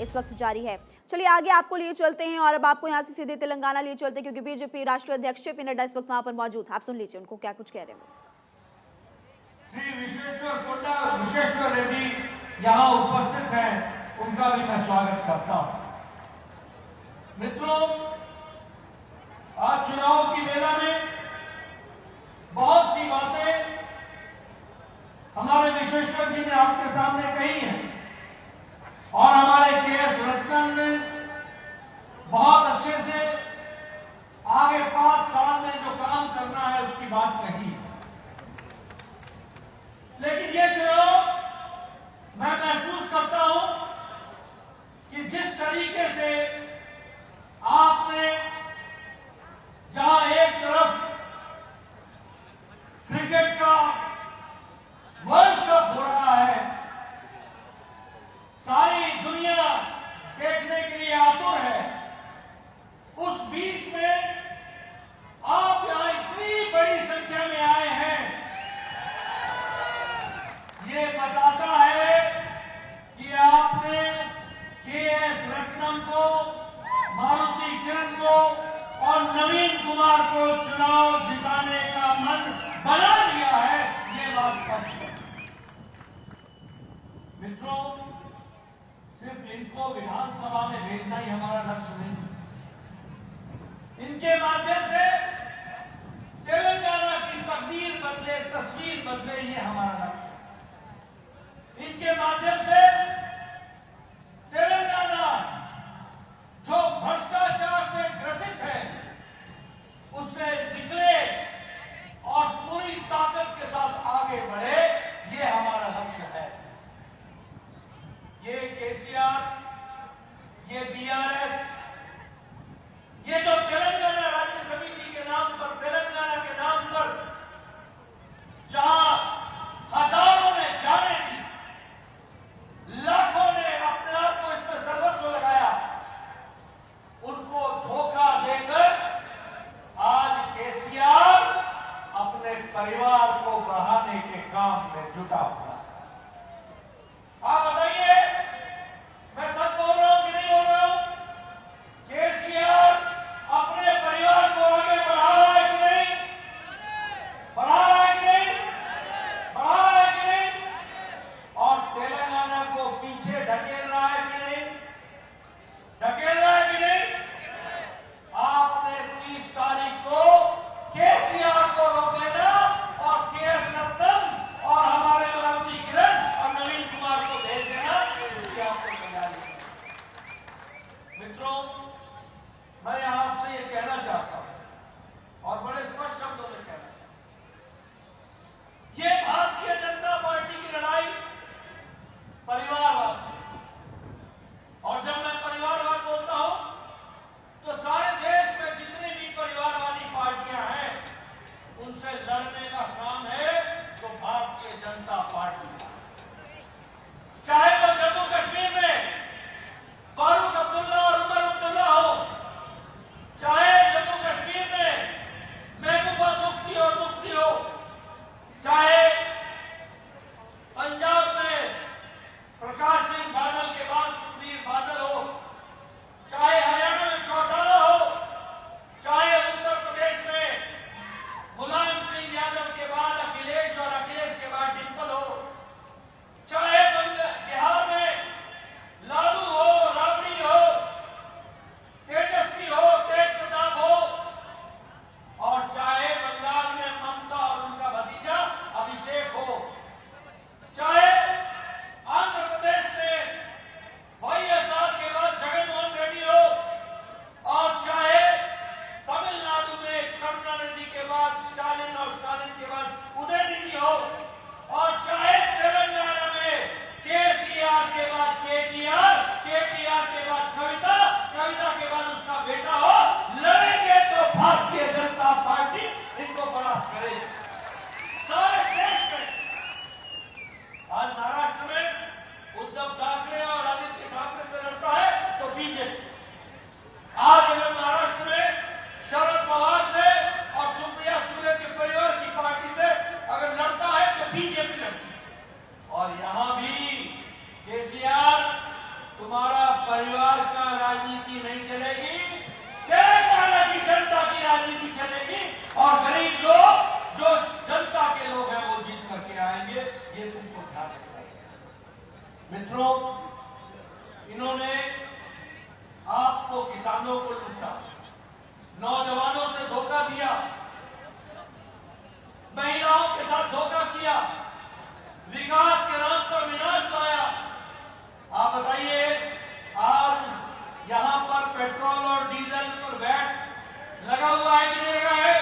इस वक्त जारी है। चलिए आगे आपको लिए चलते हैं और अब आपको यहाँ से सीधे तेलंगाना लिए चलते हैं, क्योंकि बीजेपी राष्ट्रीय अध्यक्ष जेपी नड्डा इस वक्त वहां पर मौजूद। आप सुन लीजिए उनको क्या कुछ कह रहे हैं। श्री विश्वेश्वर रेड्डी यहाँ उपस्थित हैं, उनका भी मैं स्वागत करता हूँ। मित्रों, आज चुनाव की बेला में बहुत सी बातें हमारे विश्वेश्वर जी ने आपके सामने कही हैं और हमारे के.एस. रत्नन ने बहुत अच्छे से आगे 5 साल में जो काम करना है उसकी बात कही। लेकिन ये चुनाव मैं महसूस करता हूं कि जिस तरीके से आपने जहां एक तरफ क्रिकेट का वर्ल्ड कप हो रहा है, सारी दुनिया देखने के लिए आतुर है, उस बीच में आप यहां इतनी बड़ी संख्या में आए हैं, ये बताता है कि आपने के.एस. रत्नम को, मारुति किरण को और नवीन कुमार को चुनाव जिताने का मन बना लिया है। ये बात सच है। मित्रों, सिर्फ इनको विधानसभा में भेजना ही हमारा लक्ष्य नहीं। इनके माध्यम से तेलंगाना की तकदीर बदले, तस्वीर बदले, ये हमारा लक्ष्य। इनके माध्यम से तेलंगाना जो भ्रष्टाचार से ग्रसित है उससे निकले और पूरी ताकत के साथ आगे बढ़े, ये हमारा लक्ष्य है। ये केसीआर, ये बीआरएस, ये जो तेलंगाना राज्य समिति के नाम पर, तेलंगाना के नाम पर जहां हजारों ने जाने दी, लाखों ने अपने आप को इसमें सर्वस्व लगाया, उनको धोखा देकर आज केसीआर अपने परिवार को बढ़ाने के काम में जुटा हुआ है। आप बताइए, मैं सब बोल रहा हूं कि नहीं बोल रहा हूं? परिवार का राजनीति नहीं चलेगी, तेलंगाना की जनता की राजनीति चलेगी और गरीब लोग, जो जनता के लोग हैं, वो जीत करके आएंगे। ये तुमको ध्यान रखना है। मित्रों, इन्होंने आपको, किसानों को लूटा, नौजवानों से धोखा दिया, महिलाओं के साथ धोखा किया, विकास के नाम पर विनाश लाया। आप बताइए, आज यहां पर पेट्रोल और डीजल पर वैट लगा हुआ है कि नहीं लगा है?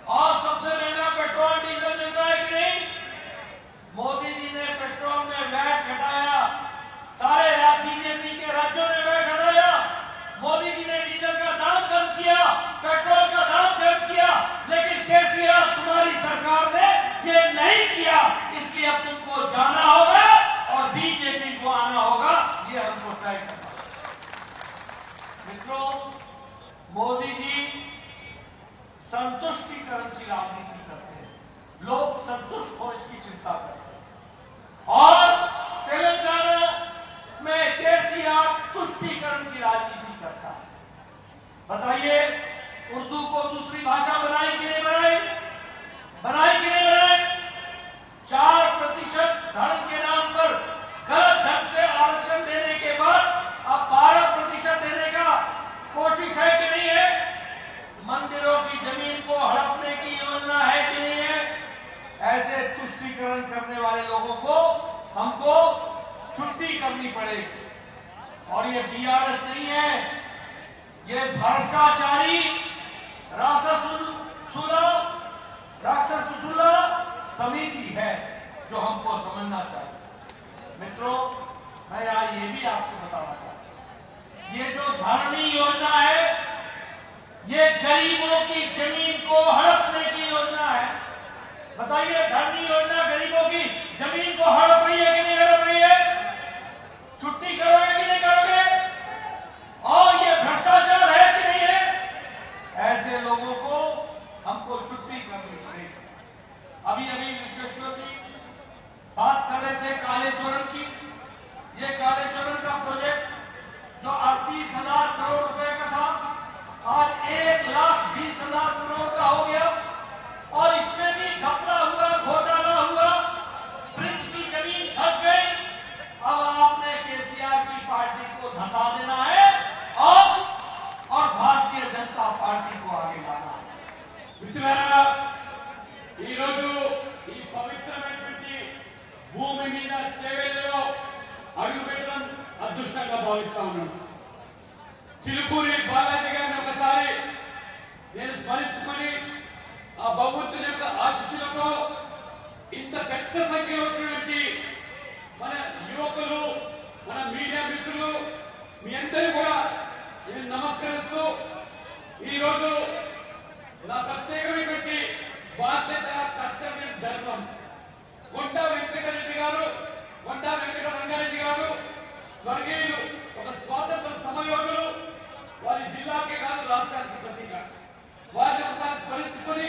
और सबसे महंगा पेट्रोल डीजल मिल रहा है कि नहीं? मोदी जी ने पेट्रोल में वैट घटाया, सारे बीजेपी के राज्यों ने वैट घटाया। मोदी जी ने डीजल का दाम कम किया, पेट्रोल का दाम कम किया, लेकिन केसीआर तुम्हारी सरकार ने ये नहीं किया। इसलिए अब तुमको जाना होगा और बीजेपी को आना होगा, ये हमको तय करना है। मित्रों, मोदी जी संतुष्टिकरण की राजनीति करते हैं, लोग संतुष्ट हो इसकी चिंता करते हैं। और तेलंगाना में केसीआर तुष्टिकरण की राजनीति करता है। बताइए, उर्दू को दूसरी भाषा बनाई कि नहीं बनाई? बनाई कि नहीं बनाई? 4% धर्म के नाम पर गलत ढंग से आरक्षण देने के बाद अब 12% देने का कोशिश है कि नहीं है? मंदिरों की जमीन को हड़पने की योजना है कि नहीं है? ऐसे तुष्टीकरण करने वाले लोगों को हमको छुट्टी करनी पड़ेगी। और ये बीआरएस नहीं है, ये भ्रष्टाचारी राक्षसुला समिति है, जो हमको समझना चाहिए। मित्रों, मैं आज ये भी आपको बताना चाहता हूं, ये जो धरनी योजना है, ये गरीबों की जमीन को हड़पने की योजना है। बताइए, धरनी योजना गरीबों की जमीन को हड़प रही है कि नहीं हड़प रही है? छुट्टी करोगे कि नहीं करोगे? और ये भ्रष्टाचार है कि नहीं है? ऐसे लोगों को हमको छुट्टी करनी पड़ेगी। अभी विश्वेश्वर जी बात कर रहे थे कालेश्वरम की। ये कालेश्वरम का प्रोजेक्ट जो 38,000 करोड़ रुपए का था, आज 1,20,000 करोड़ का हो गया। और इसमें भी घपला हुआ, घोटाला हुआ, ब्रिज की जमीन धंस गई। अब आपने केसीआर की पार्टी को धंसा देना है और भारतीय जनता पार्टी को आगे लाना है। మిత్రులారా, ఈరోజు ఈ పవిత్రమైనటువంటి భూమి మీద చేవేళ్లలో అడుగు పెట్టడం అదృష్టంగా భావిస్తా ఉన్నాను. చిలుకూరి బాలాజీ గారిని ఒకసారి నేను స్మరించుకొని ఆ భగవంతుని యొక్క ఆశీస్సులతో ఇంత పెద్ద సంఖ్యలో ఉన్నటువంటి మన యువకులు, మన మీడియా మిత్రులు, మీ అందరూ కూడా నేను నమస్కరిస్తూ ఈరోజు నా ప్రత్యేకమైనటువంటి బాధ్యత, కర్తవ్యం, ధర్మం కొండా వెంకటరెడ్డి గారు, కొండా వెంకట రంగారెడ్డి గారు స్వర్గీయులు, ఒక స్వాతంత్ర సమరయోధులు. వారి జిల్లాకే కాదు రాష్ట్రానికి ప్రతీక. వారిని ఒకసారి స్మరించుకొని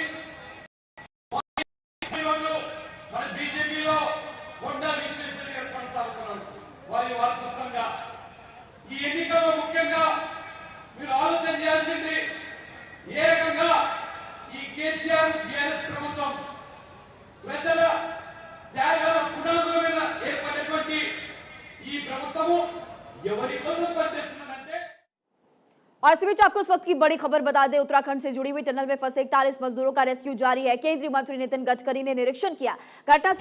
మన బీజేపీలో కొండా విశ్వేశ్వర గారు కొనసాగుతున్నారు. వారి వారసత్వంగా ఈ ఎన్నికల్లో ముఖ్యంగా మీరు ఆలోచన చేయాల్సింది, ఏ రకంగా ఈ కేసీఆర్ బీఆర్ఎస్ ప్రభుత్వం ప్రజల త్యాగాల పునాదుల మీద ఏర్పడినటువంటి ఈ ప్రభుత్వము ఎవరి కోసం పనిచేస్తున్నదంటే। और इस बीच आपको इस वक्त की बड़ी खबर बता दें, उत्तराखंड से जुड़ी हुई टनल में फंसे 41 मजदूरों का रेस्क्यू जारी है। केंद्रीय मंत्री नितिन गडकरी ने निरीक्षण किया घटनास्थल